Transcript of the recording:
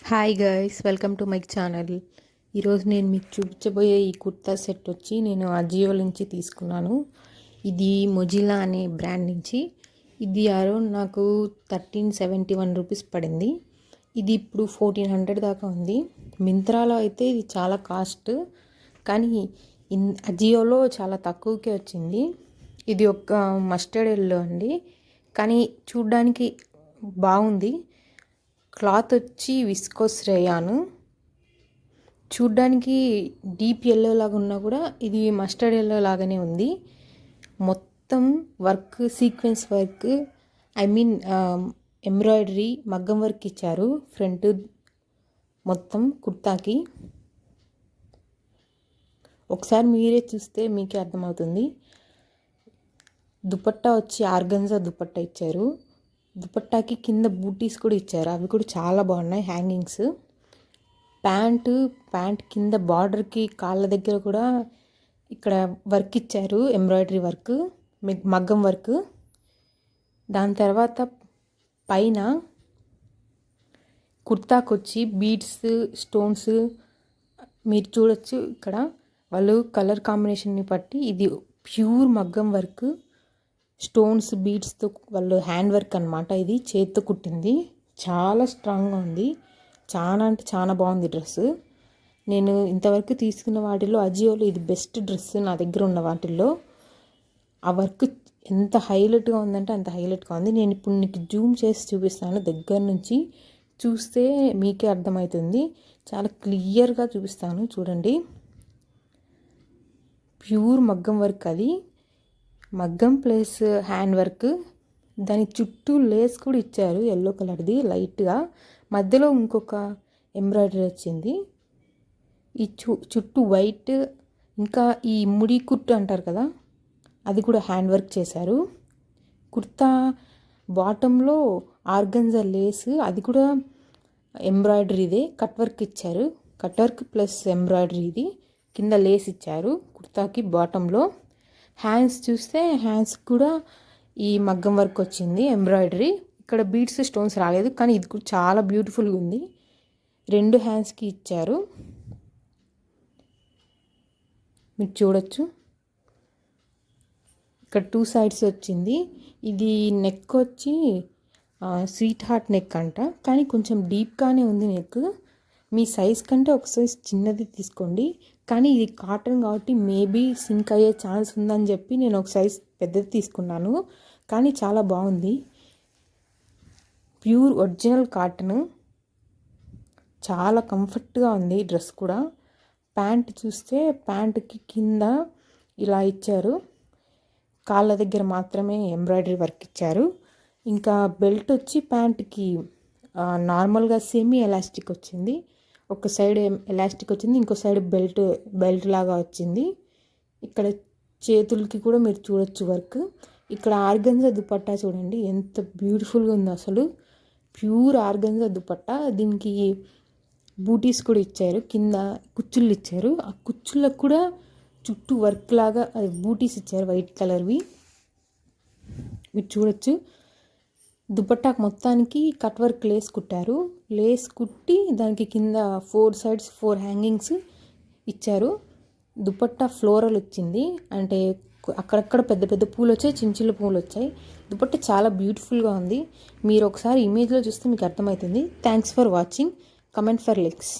Hi guys, welcome to my channel. ఈరోజు నేను మీకు చూపించబోయే ఈ కుర్తా సెట్ వచ్చి నేను అజియో నుంచి తీసుకున్నాను. ఇది మొజిలా అనే బ్రాండ్ నుంచి. ఇది అరౌండ్ నాకు 1371 రూపీస్ పడింది. ఇది ఇప్పుడు 1400 దాకా ఉంది. మింత్రాలో అయితే ఇది చాలా కాస్ట్, కానీ అజియోలో చాలా తక్కువకే వచ్చింది. ఇది ఒక మస్టర్డ్ ఎల్లో అండి, కానీ చూడ్డానికి బాగుంది. క్లాత్ వచ్చి విస్కోస్ రేయాను. చూడ్డానికి డీప్ ఎల్లో లాగా ఉన్నా కూడా ఇది మస్టర్డ్ ఎల్లో లాగానే ఉంది. మొత్తం వర్క్, సీక్వెన్స్ వర్క్, ఎంబ్రాయిడరీ, మగ్గం వర్క్ ఇచ్చారు ఫ్రంట్ మొత్తం కుర్తాకి. ఒకసారి మీరే చూస్తే మీకే అర్థమవుతుంది. దుపట్టా వచ్చి ఆర్గంజా దుపట్టా ఇచ్చారు. దుపట్టాకి కింద బూటీస్ కూడా ఇచ్చారు, అవి కూడా చాలా బాగున్నాయి హ్యాంగింగ్స్. ప్యాంట్ కింద బార్డర్కి కాళ్ళ దగ్గర కూడా ఇక్కడ వర్క్ ఇచ్చారు, ఎంబ్రాయిడరీ వర్క్, మగ్గం వర్క్. దాని తర్వాత పైన కుర్తాకు వచ్చి బీడ్స్, స్టోన్స్ మీరు చూడొచ్చు. ఇక్కడ వాళ్ళు కలర్ కాంబినేషన్ని బట్టి ఇది ప్యూర్ మగ్గం వర్క్, స్టోన్స్, బీడ్స్తో వాళ్ళు హ్యాండ్ వర్క్ అనమాట. ఇది చేతితో కుట్టింది, చాలా స్ట్రాంగ్గా ఉంది. చాలా అంటే చాలా బాగుంది డ్రెస్. నేను ఇంతవరకు తీసుకున్న వాటిల్లో అజియోలో ఇది బెస్ట్ డ్రెస్ నా దగ్గర ఉన్న వాటిల్లో. ఆ వర్క్ ఎంత హైలైట్గా ఉందంటే అంత హైలైట్గా ఉంది. నేను ఇప్పుడు నీకు జూమ్ చేసి చూపిస్తాను, దగ్గర నుంచి చూస్తే మీకే అర్థమవుతుంది. చాలా క్లియర్గా చూపిస్తాను, చూడండి. ప్యూర్ మగ్గం వర్క్, అది మగ్గం ప్లస్ హ్యాండ్ వర్క్. దాని చుట్టూ లేస్ కూడా ఇచ్చారు, ఎల్లో కలర్ది లైట్గా. మధ్యలో ఇంకొక ఎంబ్రాయిడరీ వచ్చింది. ఈ చుట్టూ వైట్, ఇంకా ఈ ముడి కుట్టు అంటారు కదా, అది కూడా హ్యాండ్ వర్క్ చేశారు. కుర్తా బాటంలో ఆర్గంజా లేస్, అది కూడా ఎంబ్రాయిడరీదే, కట్ వర్క్ ఇచ్చారు. కట్ వర్క్ ప్లస్ ఎంబ్రాయిడరీది, కింద లేస్ ఇచ్చారు కుర్తాకి బాటంలో. హ్యాండ్స్ చూస్తే హ్యాండ్స్ కూడా ఈ మగ్గం వర్క్ వచ్చింది, ఎంబ్రాయిడరీ. ఇక్కడ బీడ్స్, స్టోన్స్ రాలేదు, కానీ ఇది కూడా చాలా బ్యూటిఫుల్గా ఉంది. 2 హ్యాండ్స్కి ఇచ్చారు, మీరు చూడొచ్చు. ఇక్కడ 2 సైడ్స్ వచ్చింది. ఇది నెక్ వచ్చి స్వీట్ హార్ట్ నెక్ అంట, కానీ కొంచెం డీప్గానే ఉంది నెక్. మీ సైజ్ కంటే ఒక సైజ్ చిన్నది తీసుకోండి, కానీ ఇది కాటన్ కాబట్టి మేబీ సింక్ అయ్యే ఛాన్స్ ఉందని చెప్పి నేను ఒక సైజ్ పెద్దది తీసుకున్నాను. కానీ చాలా బాగుంది, ప్యూర్ ఒరిజినల్ కాటన్, చాలా కంఫర్ట్గా ఉంది డ్రెస్ కూడా. ప్యాంట్ చూస్తే ప్యాంట్కి కింద ఇలా ఇచ్చారు, కాళ్ళ దగ్గర మాత్రమే ఎంబ్రాయిడరీ వర్క్ ఇచ్చారు. ఇంకా బెల్ట్ వచ్చి ప్యాంట్కి నార్మల్గా సెమీ ఎలాస్టిక్ వచ్చింది. ఒక సైడ్ ఎలాస్టిక్ వచ్చింది, ఇంకో సైడ్ బెల్ట్ లాగా వచ్చింది. ఇక్కడ చేతులకి కూడా మీరు చూడొచ్చు వర్క్. ఇక్కడ ఆర్గంజా దుపట్టా చూడండి ఎంత బ్యూటిఫుల్గా ఉందో అసలు. ప్యూర్ ఆర్గంజా దుపట్టా, దీనికి బూటీస్ కూడా ఇచ్చారు, కింద కుచ్చుళ్ళు ఇచ్చారు. ఆ కుచ్చుళ్ళకు కూడా చుట్టూ వర్క్ లాగా బూటీస్ ఇచ్చారు, వైట్ కలర్వి, మీరు చూడొచ్చు. దుపట్టాకు మొత్తానికి కట్ వర్క్ లేస్ కుట్టారు. లేస్ కుట్టి దానికి కింద 4 సైడ్స్ 4 హ్యాంగింగ్స్ ఇచ్చారు. దుపట్టా ఫ్లోరల్ వచ్చింది, అంటే అక్కడక్కడ పెద్ద పెద్ద పూలు వచ్చాయి, చిన్న చిన్న పూలు వచ్చాయి. దుపట్టా చాలా బ్యూటిఫుల్గా ఉంది. మీరు ఒకసారి ఇమేజ్లో చూస్తే మీకు అర్థమవుతుంది. Thanks for watching. Comment for links.